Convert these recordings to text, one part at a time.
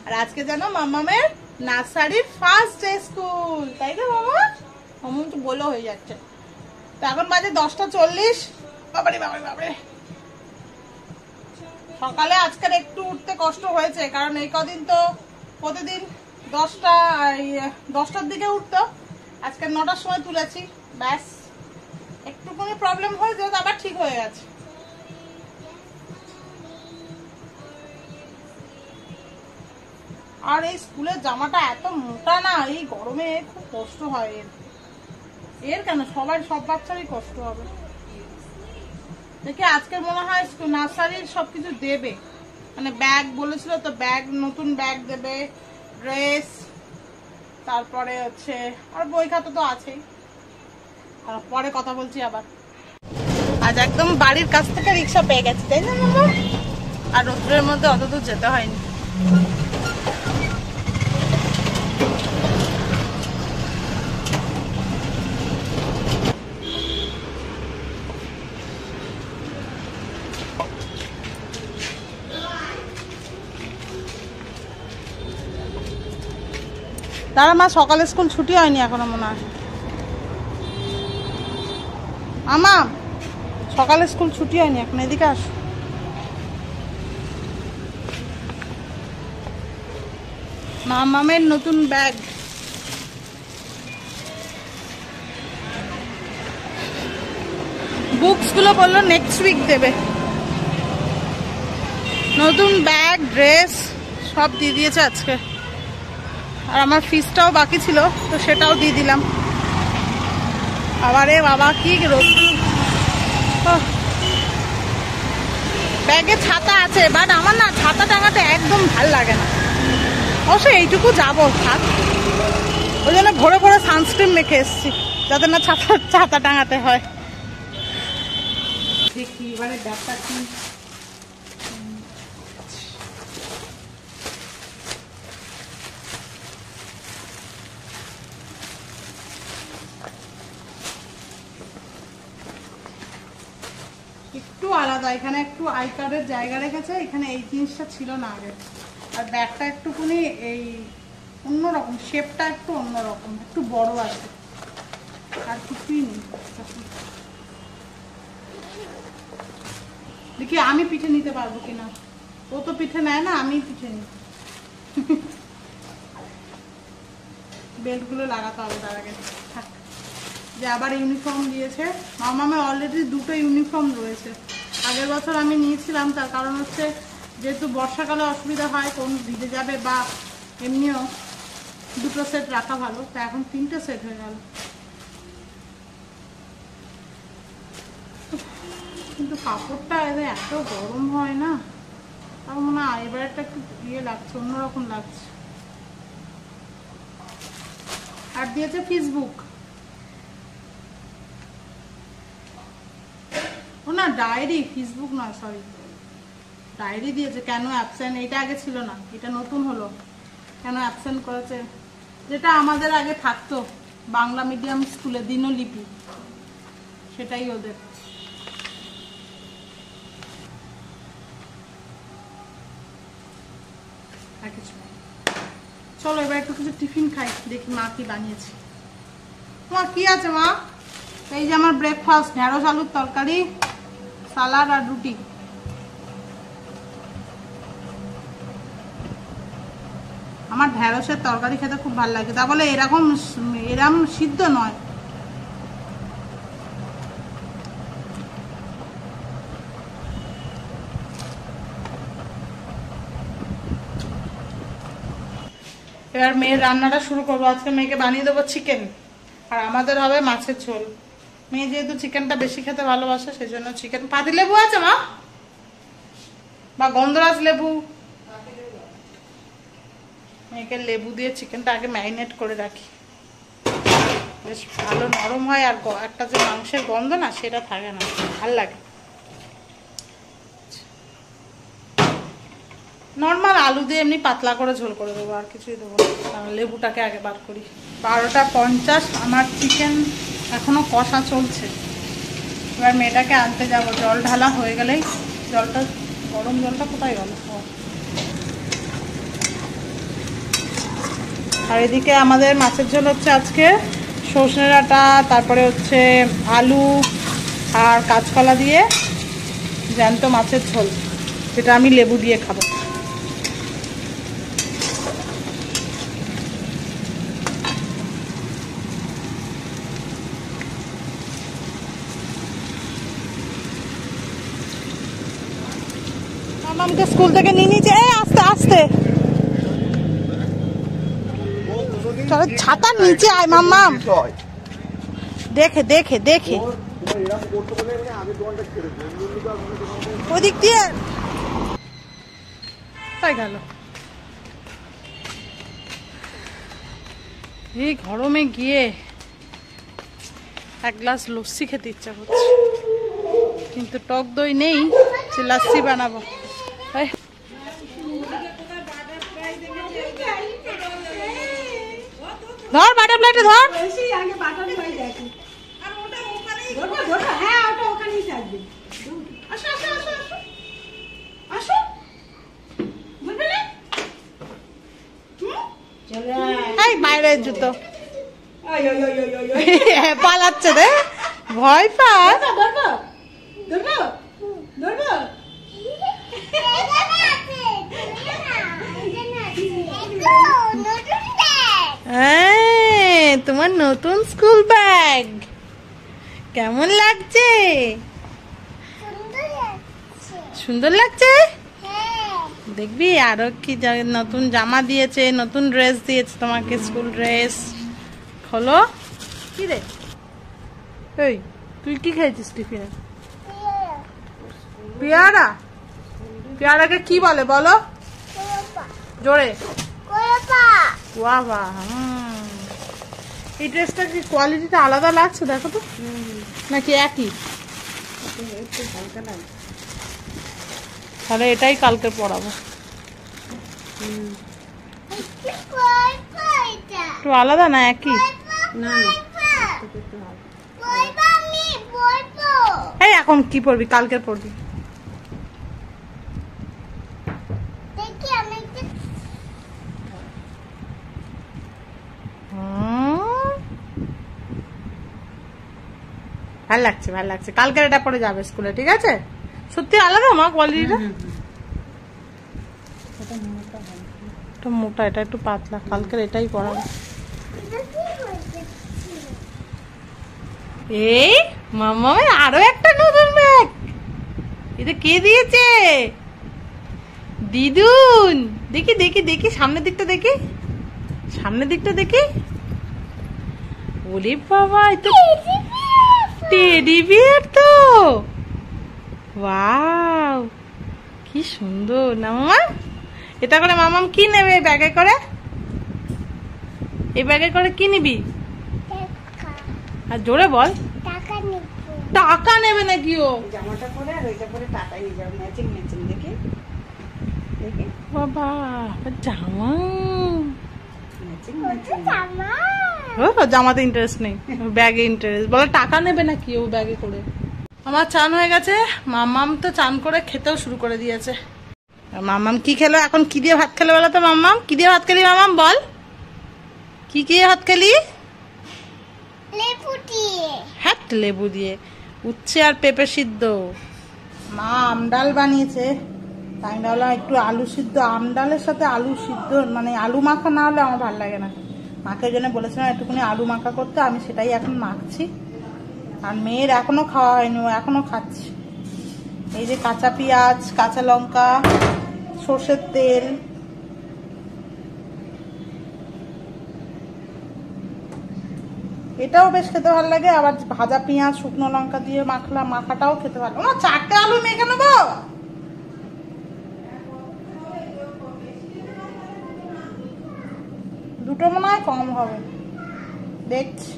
আর আজকে জানো মামামের নার্সারির ফার্স্ট ডে স্কুল, তাই না মামা? মামা তো বলো হয়ে যাচ্ছে। তো এখন বাজে 10:40। বাবারে বাবারে বাবারে, সকালে আজকের একটু উঠতে কষ্ট হয়েছে, কারণ এই কদিন তো প্রতিদিন 10টার দিকে উঠতো, আজকে 9টার সময় তুলেছি। ব্যাস একটুখানি প্রবলেম হয়েছে, আবার ঠিক হয়ে গেছে। আর এই স্কুলের জামাটা এত মোটা না, এই গরমে খুব কষ্ট হয়। এর কেন সব বাচ্চারই কষ্ট হবে। দেখি আজকে মনে হয় নার্সারির সবকিছু দেবে, মানে ব্যাগ বলেছিল তো, ব্যাগ, নতুন ব্যাগ দেবে, ড্রেস, তারপরে হচ্ছে আর বই খাতা তো আছেই। পরে কথা বলছি আবার। আজ একদম বাড়ির কাছ থেকে রিক্সা পেয়ে গেছি, তাই না মামা? আর রোদ্রের মধ্যে অত দূর যেতে হয়নি। দাঁড়া মা, সকালে স্কুল ছুটি হয়নি এখনো মনে হয়। আমা, সকালে স্কুল ছুটি হয়নি এখন, এদিকে আস। মামামের নতুন ব্যাগ, বুকস গুলো বললো নেক্সট উইক দেবে। নতুন ব্যাগ, ড্রেস সব দিয়ে দিয়েছে আজকে। আর আমার ফিসটাও বাকি ছিল, তো সেটাও দিয়ে দিলাম। আবারে বাবা কি রোদ্দুর। ব্যাগে ছাতা আছে, বাট আমার না ছাতা টাঙাতে একদম ভাল লাগে না। অবশ্য এইটুকু যাবো থাক, ওই জন্য ভোরে ভোরে সানস্ক্রিন মেখে এসছি, যাতে না ছাতা টাঙাতে হয়। দেখি এবারে ব্যাগটা কি। একটু আলাদা, এখানে একটু আই কার্ডের জায়গা রেখেছে, এখানে এই জিনিসটা ছিল না আগে। আর ব্যাগটা একটুখানি এই অন্যরকম, শেপটা একটু অন্যরকম, একটু বড় আছে, আর কিছুই নেই। দেখি আমি পিঠে নিতে পারবো কিনা। ও তো পিঠে নেয় না, আমি পিঠে নিই। বেল্ট গুলো লাগাতে হবে তার আগে। যে আবার ইউনিফর্ম দিয়েছে মামামে, অলরেডি 2টো ইউনিফর্ম রয়েছে। আগের বছর আমি নিয়েছিলাম, তার কারণ হচ্ছে যেহেতু বর্ষাকালে অসুবিধা হয়, কোন ভিজে যাবে বা এমনিও 2টো সেট রাখা ভালো, তা এখন 3টে সেট হয়ে গেল। কিন্তু কাপড়টা এত গরম হয় না, তার মনে হয় এবার একটা একটু ইয়ে লাগছে, অন্যরকম লাগছে। আর দিয়েছে ফেসবুক, ও না ডায়েরি, ফেসবুক নয়, সরি ডায়েরি দিয়েছে। কেন অ্যাবসেন্ট, এটা আগে ছিল না, এটা নতুন হলো। কেন অ্যাবসেন্ট করেছে, যেটা আমাদের আগে থাকতো বাংলা মিডিয়াম স্কুলে, দিনলিপি, সেটাই ওদের। চলো এবার একটু কিছু টিফিন খাই, দেখি মা কি বানিয়েছে। মা কি আছে মা? এই যে আমার ব্রেকফাস্ট, ঢেঁড়স আলুর তরকারি, সালাড আর রুটি। আমার ঢেঁড়সের তরকারি খেতে খুব ভালো লাগে, তা বলে এরকম সিদ্ধ নয়। এবার মেয়ের রান্নাটা শুরু করবো। আজকে মেয়েকে বানিয়ে দেবো চিকেন, আর আমাদের হবে মাছের ঝোল। মেয়ে যেহেতু চিকেনটা বেশি খেতে ভালোবাসে, সেই জন্য চিকেন। পাতি লেবু আছে মা, বা গন্ধরাজ লেবু? মেয়েকে লেবু দিয়ে চিকেনটা আগে ম্যারিনেট করে রাখি, বেশ ভালো নরম হয়, আর একটা যে মাংসের গন্ধ না, সেটা থাকে না, ভাল লাগে। নর্মাল আলু দিয়ে এমনি পাতলা করে ঝোল করে দেবো, আর কিছুই দেবো না। লেবুটাকে আগে বার করি। 12টা 50, আমার চিকেন এখনো কষা চলছে। এবার মেয়েটাকে আনতে যাবো, জল ঢালা হয়ে গেলেই, জলটা গরম জলটা কোথায় গেল? আর এদিকে আমাদের মাছের ঝোল হচ্ছে আজকে সজনে ডাঁটা, তারপরে হচ্ছে আলু আর কাঁচকলা দিয়ে জ্যান্ত মাছের ঝোল, যেটা আমি লেবু দিয়ে খাবো। মামামকে স্কুল থেকে নিয়ে নিয়েছে, আস্তে আস্তে চলো, ছাতার নিচে আয় মাম্মাম, দেখে দেখে দেখে ওদিক দিয়ে তাই গেল। এই গরমে গিয়ে এক গ্লাস লস্যি খেতে ইচ্ছা করছে, কিন্তু টক দই নেই যে লস্যি বানাবো। ধর বাটারফ্লাইটা ধর, বাইরের জুতো পালাচ্ছে রে, ভয় পায়। তোমার নতুন স্কুল ব্যাগ কেমন লাগছে? সুন্দর লাগছে। দেখবি আরো কি নতুন জামা দিয়েছে, নতুন ড্রেস দিয়েছে তোমাকে, স্কুল ড্রেস। খোলো। কি রে, এই তুই কি খেয়েছিস টিফিনে? পেয়ারা। পেয়ারাকে কি বলে বলো জোরে? বাবা, এই ড্রেসটা কি কোয়ালিটিটা আলাদা লাগছে দেখো তো, নাকি একই? তাহলে এটাই কালকে পরাবো। একটু আলাদা না একই? এই এখন কি পরবি? কালকে পরবি। ভাল লাগছে, ভাল লাগছে। কালকে এটা পরে যাবে স্কুলে, ঠিক আছে? সত্যি আলাদা মা কোয়ালিটিটা? এটা মোটা, এটা একটু পাতলা। কালকের এটাই পরাবো। এই মামামের আরো একটা নতুন ব্যাগ, এটা কে দিয়েছে? দিদুন। দেখি দেখি দেখি, সামনের দিকটা দেখি, সামনের দিকটা দেখি। ওরে বাবা, এটা টেডি বিয়ার তো। ওয়াও, কি সুন্দর না মামা। এটা করে মামাম কি নেবে এই ব্যাগে করে? এই ব্যাগে করে কি নিবি? আর জোরে বল। টাকা নেবে নাকি ও? জামাটা পরে আর ওইটা পরে টাকাই নিয়ে যাবে, ম্যাচিং ম্যাচিং। দেখি দেখি বাবা, জামা ম্যাচিং ম্যাচিং। জামাতে ইন্টারেস্ট নেই, ব্যাগে ইন্টারেস্ট। বলে টাকা নেবে নাকি ও ব্যাগে করে? আমার চান হয়ে গেছে, মাম্মাম তো চান করে খেতেও শুরু করে দিয়েছে। মাম্মাম কি খেলো এখন? কি দিয়ে ভাত খেলো বলো তো মাম্মাম? কি দিয়ে ভাত খেলি মাম্মাম বল? কি দিয়ে ভাত খেলি? লেবু দিয়ে। হ্যাঁ, লেবু দিয়ে। উচ্ছে আর পেঁপে সিদ্ধ। মা আম ডাল বানিয়েছে, তাই না হলে একটু আলু সিদ্ধ। আম ডালের সাথে আলু সিদ্ধ, মানে আলু মাখা না হলে আমার ভালো লাগে না। মাকে জন্য বলেছিলাম একটুখানি আলু মাখা করতে, আমি সেটাই এখন মাখছি। আর মেয়ের এখনো খাওয়া হয়নি, ও এখনো খাচ্ছি। এই যে কাঁচা পেঁয়াজ, কাঁচা লঙ্কা, সর্ষের তেল, এটাও বেশ খেতে ভালো লাগে। আবার ভাজা পেঁয়াজ শুকনো লঙ্কা দিয়ে মাখলাম, মাখাটাও খেতে ভালো। না, 4টে আলু মেখে নেবো। দুটো মনে হয় কম হবে, দেখছি।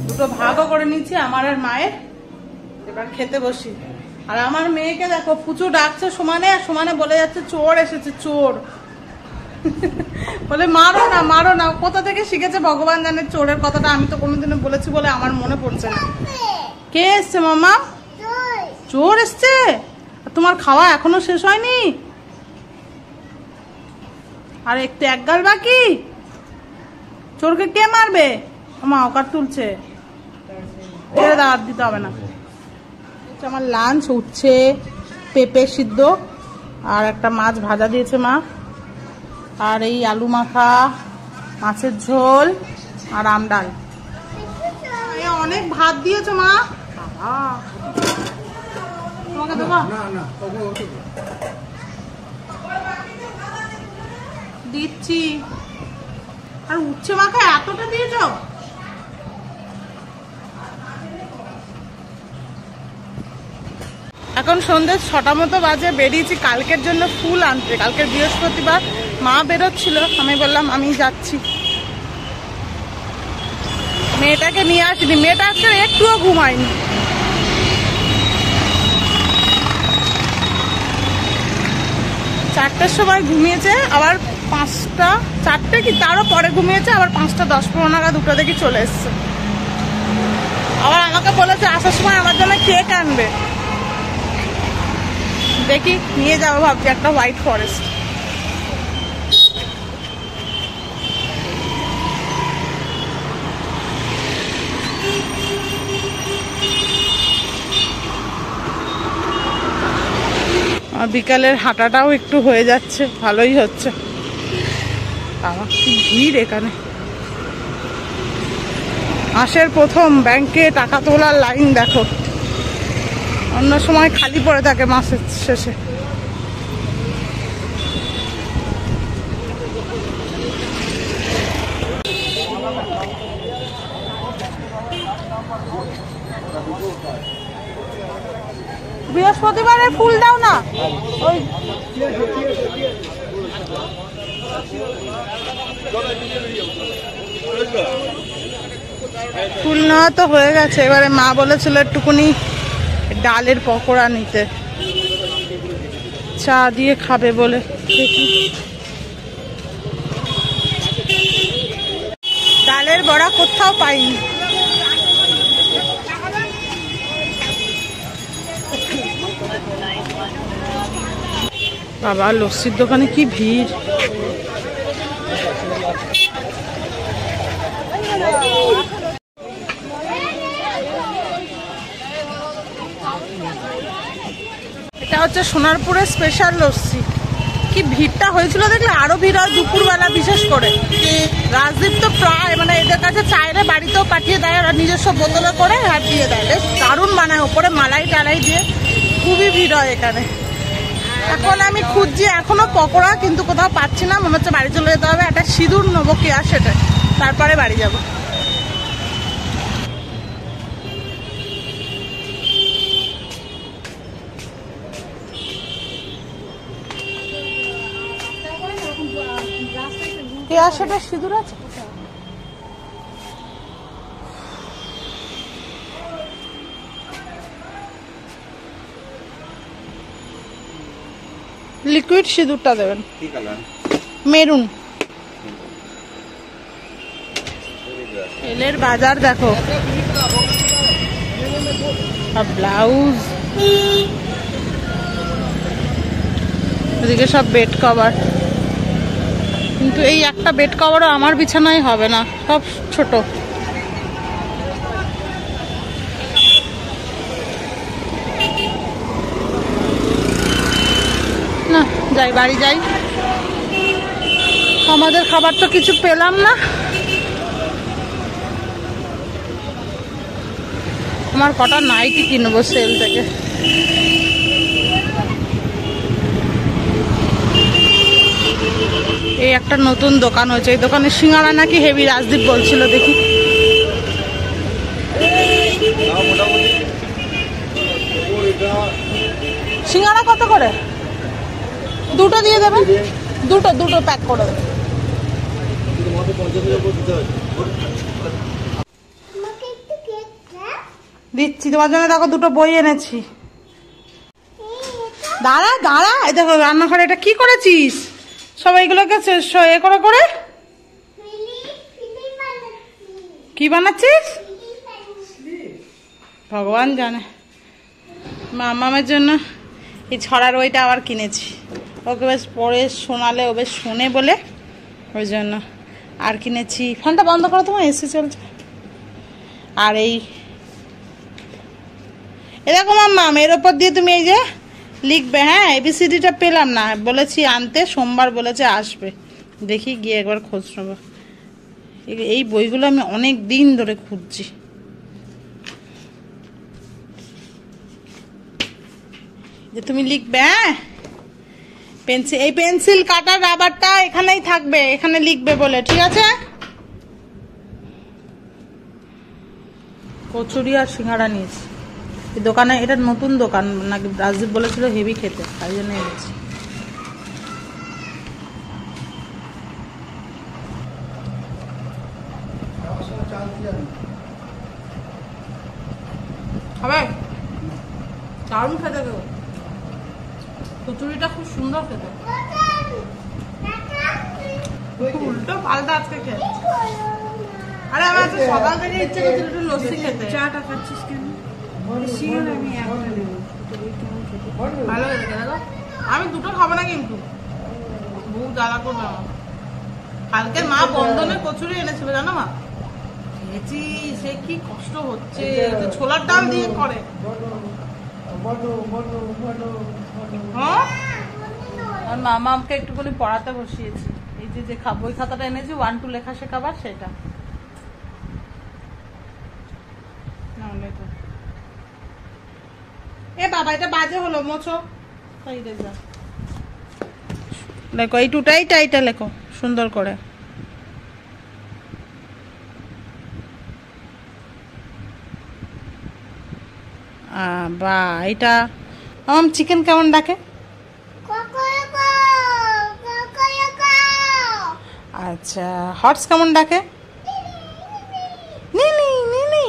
দুটো ভাগও করে নিচ্ছি আমার আর মায়ের। এবার খেতে বসি। আর আমার মেয়েকে দেখো পুচু ডাকছে সমানে, আর সমানে বলে যাচ্ছে চোর এসেছে, চোর। বলে মারো না মারো না। কোথা থেকে শিখেছে ভগবান জানে চোরের কথাটা, আমি তো কোনোদিনও বলেছি বলে আমার মনে পড়ছে না। কে এসছে মামা? চোর এসছে। তোমার খাওয়া এখনো শেষ হয়নি? আর একটু এক গাল বাকি। চোরকে কে মারবে? মা ওকার তুলছে, দাঁড় দিতে হবে না। আমার লাঞ্চ উঠছে, পেঁপে সিদ্ধ আর একটা মাছ ভাজা দিয়েছে মা, আর এই আলু মাখা, মাছের ঝোল আর আম ডাল। অনেক ভাত দিয়েছো মা। তোমাকে দেবো? দিচ্ছি। আর উচ্ছে মাখা এতটা দিয়েছো? এখন সন্ধ্যে 6টা মতো বাজে, বেরিয়েছি কালকের জন্য ফুল আনতে। কালকের বৃহস্পতিবার মা বেরোচ্ছিল, আমি বললাম আমি যাচ্ছি। মেয়েটাকে নিয়ে আসিনি, মেয়েটা আজকে একটুও ঘুমায়নি। চারটের সময় ঘুমিয়েছে, আবার 5টা 4টে কি তারও পরে ঘুমিয়েছে, আবার 5টা 10-15 নাগাদ দুটো দেখি চলে এসছে। আবার আমাকে বলেছে আসার সময় আমার জন্য কেক আনবে। দেখি নিয়ে যাবো ভাবছি একটা হোয়াইট ফরেস্ট। বিকালের হাঁটাটাও একটু হয়ে যাচ্ছে, ভালোই হচ্ছে। আমার কি ভিড় এখানে। মাসের প্রথম ব্যাংকে টাকা তোলার লাইন দেখো, অন্য সময় খালি পড়ে থাকে মাসের শেষে। বৃহস্পতিবারে ফুল দাও না, ওই ফুল নেওয়া তো হয়ে গেছে। এবারে মা বলেছিল একটুকুনি ডালের পকোড়া নিতে, চা দিয়ে খাবে বলে। দেখি ডালের বড়া কোথাও পাইনি। বাবা লস্যির দোকানে কি ভিড়। এটা হচ্ছে সোনারপুরের স্পেশাল লস্যি। কি ভিড়টা হয়েছিল দেখলে, আরো ভিড় হয় দুপুরবেলা বিশেষ করে। রাজদীপ তো প্রায় মানে এদের কাছে চাইলে বাড়িতেও পাঠিয়ে দেয়, আর নিজস্ব বোতলে করে হাত দিয়ে দেয়। বেশ দারুণ বানায়, ওপরে মালাই টালাই দিয়ে, খুবই ভিড় হয় এখানে। এখন আমি খুঁজছি এখনো পকোড়া, কিন্তু কোথাও পাচ্ছি না। মনে হচ্ছে বাড়ি চলে যেতে হবে, একটা সিঁদুর নেবো কি আর সেটা, তারপরে বাড়ি যাব। কে আর সেটা সিঁদুর আছে? লিকুইড সিঁদুরটা দেবেন, মেরুন। তেলের বাজার দেখো, আর ব্লাউজ, এদিকে সব বেড কভার। কিন্তু এই একটা বেড কভারও আমার বিছানায় হবে না, সব ছোট। না যাই, বাড়ি যাই। আমাদের খাবার তো কিছু পেলাম না। আমার কটা নাইটি কিনবো সেল থেকে। এই একটা নতুন দোকান হয়েছে, এই দোকানে সিঙ্গারা নাকি হেভি, রাজদীপ বলছিল। দেখি সিঙ্গারা কত করে? দুটো দিয়ে দেবেন, দুটো দুটো প্যাক করে দেবেন। দিচ্ছি তোমার জন্য, দেখো দুটো বই এনেছি। দাঁড়া দাঁড়া, এই দেখো রান্নাঘরে এটা কি করেছিস? সব এইগুলোকে এ করে করে কি বানাচ্ছিস ভগবান জানে। মামামের জন্য এই ছড়ার ওইটা আবার কিনেছি, ওকে বেশ পরে শোনালে ও বেশ শোনে বলে ওই জন্য আর কিনেছি। ফ্যানটা বন্ধ করো, তোমার এসি চলছে। আর এই এরকম মাম এর ওপর দিয়ে তুমি এই যে লিখবে, হ্যাঁ এবিসিডিটা পেলাম না, বলেছি আনতে, সোমবার বলেছে আসবে, দেখি গিয়ে একবার খোঁজ নেবো। এই বইগুলো আমি অনেক দিন ধরে খুঁজছি। যে তুমি লিখবে, হ্যাঁ পেন্সিল, এই পেন্সিল কাটার রাবারটা এখানেই থাকবে, এখানে লিখবে বলে, ঠিক আছে? কচুরি আর সিঙ্গাড়া নিয়েছি এই দোকানে, এটা নতুন দোকান নাকি, রাজদীপ বলেছিল হেভি খেতে, তাই জন্য এনেছি। হবে দারুণ খেতে দেবো, কচুরিটা খুব সুন্দর খেতে, উল্টো পাল্টা আজকে খেতে। আরে আমার আজকে সকাল থেকে ইচ্ছে করছিল একটু লস্যি খেতে। চাটা খাচ্ছিস কেন? ভালো হয়েছে দেখো, আমি দুটো খাবো না কিন্তু, বহু জ্বালা করবে আমার। কালকে মা বন্ধনের কচুরি এনেছিল জানো মা, খেয়েছি, সে কি কষ্ট হচ্ছে, ছোলার ডাল দিয়ে করে। আর মামা আমাকে একটুখানি পড়াতে বসিয়েছি, এই যে যে বই খাতাটা এনেছি 1 2 লেখা শেখাবার, সেটা এ বাবা এটা বাজে হলো, মোছো দেখো এই টুটাই টাইটা লেখো সুন্দর করে। বা এটা চিকেন কেমন ডাকে? আচ্ছা হর্স কেমন ডাকে? নিনি নিনি।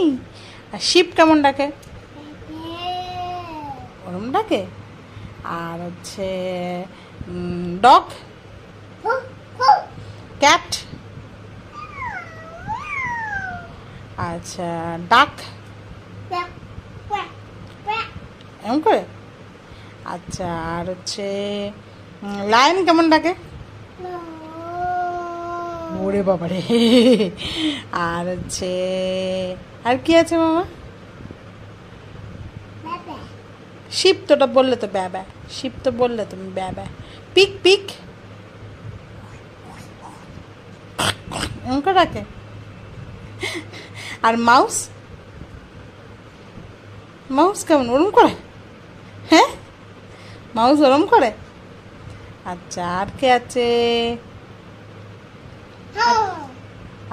আর শিপ কেমন ডাকে? ওরম ডাকে। আর হচ্ছে ডগ, ক্যাট, আচ্ছা ডাক এমন করে। আচ্ছা আর হচ্ছে লায়ন কেমন ডাকে? ওরে বাবারে। আর হচ্ছে আর কি আছে মামা? শিপ তোটা বললে তো, ব্যা ব্যা, শিপ তো বললে তুমি, ব্যা ব্যা। পিক পিক এমন করে ডাকে। আর মাউস, মাউস কেমন ওরম করে? হ্যাঁ মাউস ওরম করে। আচ্ছা আর কে আছে?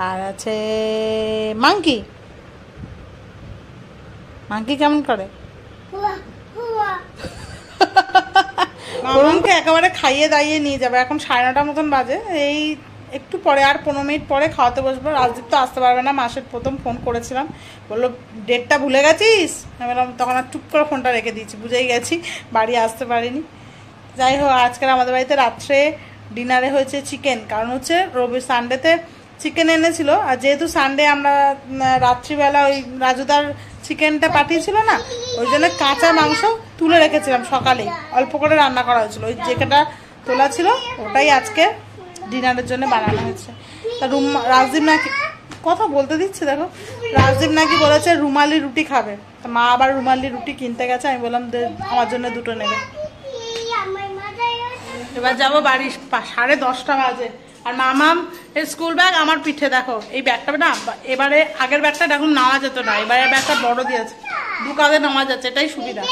আর আছে মাংকি, মাংকি কেমন করে? ওরমকে একেবারে খাইয়ে দাইয়ে নিয়ে যাবে, এখন 9:30 মতন বাজে, এই একটু পরে আর 15 মিনিট পরে খাওয়াতে বসবো। রাজদীপ তো আসতে পারবে না, মাসের প্রথম ফোন করেছিলাম, বললো ডেটটা ভুলে গেছিস, আমি বললাম তখন আর চুপ করে ফোনটা রেখে দিয়েছি, বুঝেই গেছি বাড়ি আসতে পারিনি। যাই হোক আজকের আমাদের বাড়িতে রাত্রে ডিনারে হয়েছে চিকেন, কারণ হচ্ছে সানডেতে চিকেন এনেছিল, আর যেহেতু সানডে আমরা রাত্রিবেলা ওই রাজুদার চিকেনটা পাঠিয়েছিল না, ওই জন্য কাঁচা মাংস তুলে রেখেছিলাম, সকালেই অল্প করে রান্না করা হয়েছিল, ওই যেটা তোলা ছিল ওটাই আজকে ডিনারের জন্য বানানো হয়েছে। তা রাজদীপ নাকি কথা বলতে দিচ্ছে, দেখো রাজদীপ নাকি বলেছে রুমালি রুটি খাবে, তা মা আবার রুমালি রুটি কিনতে গেছে, আমি বললাম আমার জন্য 2টো নেবে। এবার যাবো বাড়ি, 10:30 বাজে। আর মামাম এই স্কুল ব্যাগ আমার পিঠে, দেখো এই ব্যাগটা না, এবারে আগের ব্যাগটা এখন নেওয়া যেত না, এবারে ব্যাগটা বড় দিয়েছে, 2 কাঁধে নেওয়া যাচ্ছে, এটাই সুবিধা।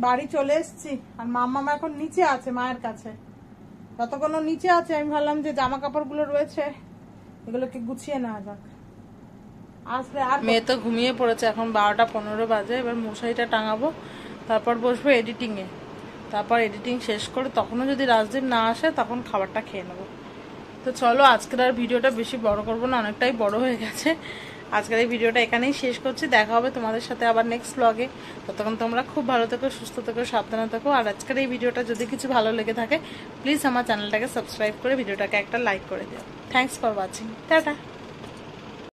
বাড়ি চলে এসছি, আর মামাম এখন নিচে আছে মায়ের কাছে, ততক্ষণ নিচে আছে, আমি ভাবলাম যে জামা কাপড়গুলো রয়েছে এগুলোকে গুছিয়ে নেওয়া যাক। আসলে আর মেয়ে তো ঘুমিয়ে পড়েছে, এখন 12:15 বাজে, এবার মশারিটা টাঙাবো, তারপর বসবো এডিটিংয়ে, তারপর এডিটিং শেষ করে তখনও যদি রাজদীপ না আসে তখন খাবারটা খেয়ে নেবো। তো চলো আজকের আর ভিডিওটা বেশি বড় করবো না, অনেকটাই বড় হয়ে গেছে, আজকের এই ভিডিওটা এখানেই শেষ করছি। দেখা হবে তোমাদের সাথে আবার নেক্সট ব্লগে। ততক্ষণ তোমরা খুব ভালো থেকো, সুস্থ থেকো, সাবধানে থাকো। আর আজকের এই ভিডিওটা যদি কিছু ভালো লেগে থাকে প্লিজ আমার চ্যানেলটাকে সাবস্ক্রাইব করে ভিডিওটাকে একটা লাইক করে দিও। Thanks for watching. টাটা।